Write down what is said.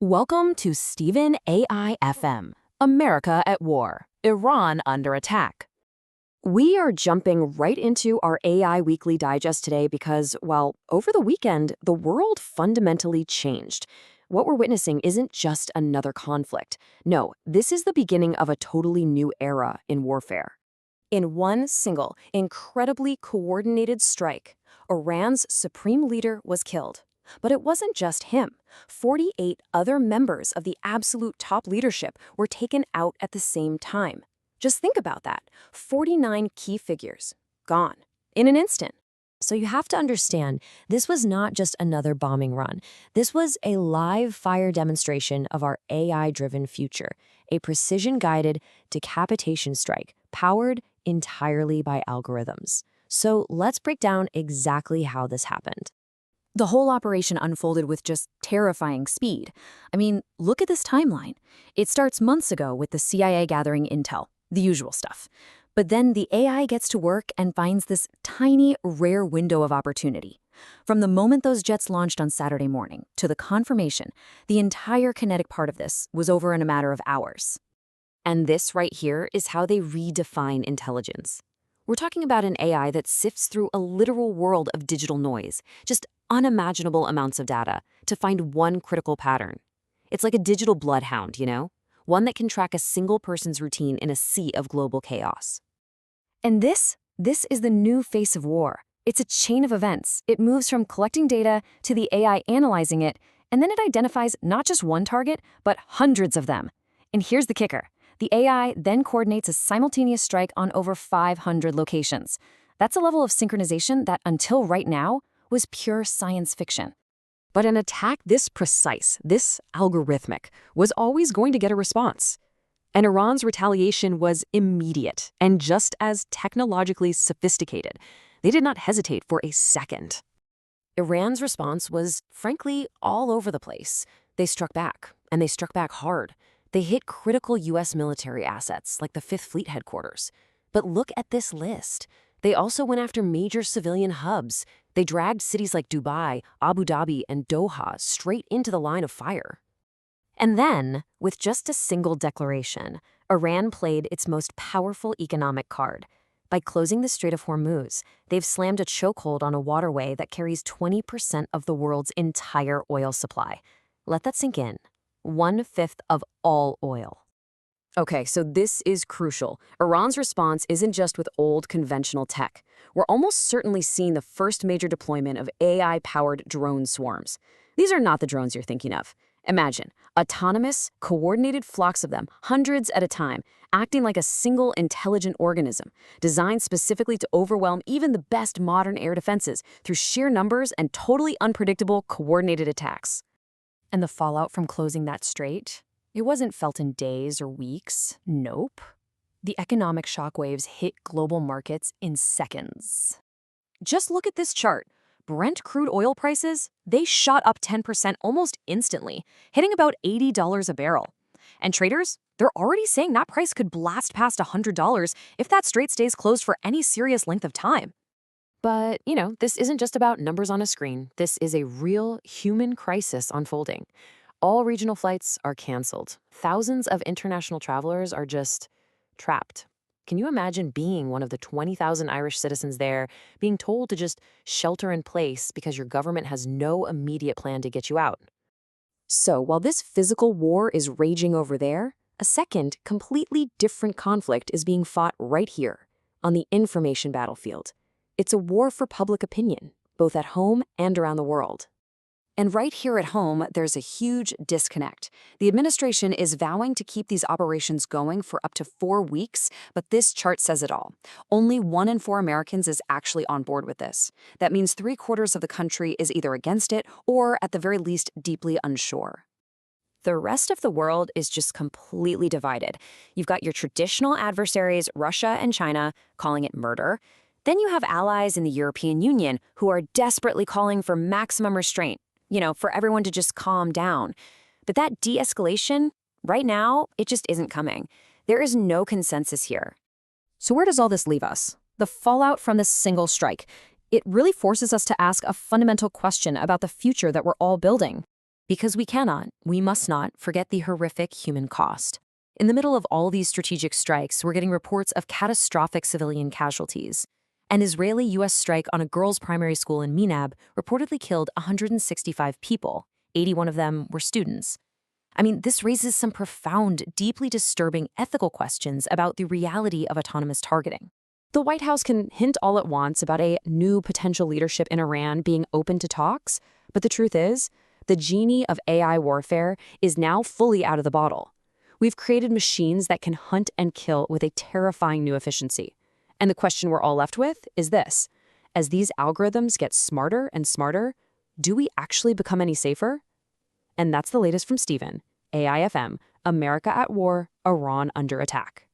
Welcome to Stephen AI FM, America at War, Iran under attack. We are jumping right into our AI Weekly Digest today because, well, over the weekend, the world fundamentally changed. What we're witnessing isn't just another conflict. No, this is the beginning of a totally new era in warfare. In one single, incredibly coordinated strike, Iran's supreme leader was killed. But it wasn't just him. 48 other members of the absolute top leadership were taken out at the same time. Just think about that. 49 key figures. Gone. In an instant. So you have to understand, this was not just another bombing run. This was a live fire demonstration of our AI-driven future. A precision-guided decapitation strike, powered entirely by algorithms. So let's break down exactly how this happened. The whole operation unfolded with just terrifying speed. I mean, look at this timeline. It starts months ago with the CIA gathering intel, the usual stuff. But then the AI gets to work and finds this tiny, rare window of opportunity. From the moment those jets launched on Saturday morning to the confirmation, the entire kinetic part of this was over in a matter of hours. And this right here is how they redefine intelligence. We're talking about an AI that sifts through a literal world of digital noise, just unimaginable amounts of data, to find one critical pattern. It's like a digital bloodhound, one that can track a single person's routine in a sea of global chaos. And this is the new face of war. It's a chain of events. It moves from collecting data to the AI analyzing it, and then it identifies not just one target, but hundreds of them. And here's the kicker. The AI then coordinates a simultaneous strike on over 500 locations. That's a level of synchronization that, until right now, was pure science fiction. But an attack this precise, this algorithmic, was always going to get a response. And Iran's retaliation was immediate and just as technologically sophisticated. They did not hesitate for a second. Iran's response was, frankly, all over the place. They struck back, and they struck back hard. They hit critical U.S. military assets, like the 5th Fleet headquarters. But look at this list. They also went after major civilian hubs. They dragged cities like Dubai, Abu Dhabi, and Doha straight into the line of fire. And then, with just a single declaration, Iran played its most powerful economic card. By closing the Strait of Hormuz, they've slammed a chokehold on a waterway that carries 20% of the world's entire oil supply. Let that sink in. 1/5 of all oil. Okay, so this is crucial. Iran's response isn't just with old conventional tech. We're almost certainly seeing the first major deployment of AI-powered drone swarms. These are not the drones you're thinking of. Imagine, autonomous, coordinated flocks of them, hundreds at a time, acting like a single intelligent organism, designed specifically to overwhelm even the best modern air defenses through sheer numbers and totally unpredictable coordinated attacks. And the fallout from closing that strait? It wasn't felt in days or weeks. Nope. The economic shockwaves hit global markets in seconds. Just look at this chart. Brent crude oil prices, they shot up 10% almost instantly, hitting about $80 a barrel. And traders, they're already saying that price could blast past $100 if that strait stays closed for any serious length of time. But, this isn't just about numbers on a screen. This is a real human crisis unfolding. All regional flights are canceled. Thousands of international travelers are just trapped. Can you imagine being one of the 20,000 Irish citizens there, being told to just shelter in place because your government has no immediate plan to get you out? So, while this physical war is raging over there, a second, completely different conflict is being fought right here, on the information battlefield. It's a war for public opinion, both at home and around the world. And right here at home, there's a huge disconnect. The administration is vowing to keep these operations going for up to 4 weeks, but this chart says it all. Only 1 in 4 Americans is actually on board with this. That means 3/4 of the country is either against it or, at the very least, deeply unsure. The rest of the world is just completely divided. You've got your traditional adversaries, Russia and China, calling it murder. Then you have allies in the European Union who are desperately calling for maximum restraint. For everyone to just calm down. But that de-escalation, right now, it just isn't coming. There is no consensus here. So where does all this leave us? The fallout from this single strike. It really forces us to ask a fundamental question about the future that we're all building. Because we must not forget the horrific human cost. In the middle of all these strategic strikes, we're getting reports of catastrophic civilian casualties. An Israeli-U.S. strike on a girls' primary school in Minab reportedly killed 165 people. 81 of them were students. I mean, this raises some profound, deeply disturbing ethical questions about the reality of autonomous targeting. The White House can hint all it wants about a new potential leadership in Iran being open to talks, but the truth is, the genie of AI warfare is now fully out of the bottle. We've created machines that can hunt and kill with a terrifying new efficiency. And the question we're all left with is this: as these algorithms get smarter and smarter, do we actually become any safer? And that's the latest from Stephen, AIFM, America at War, Iran under attack.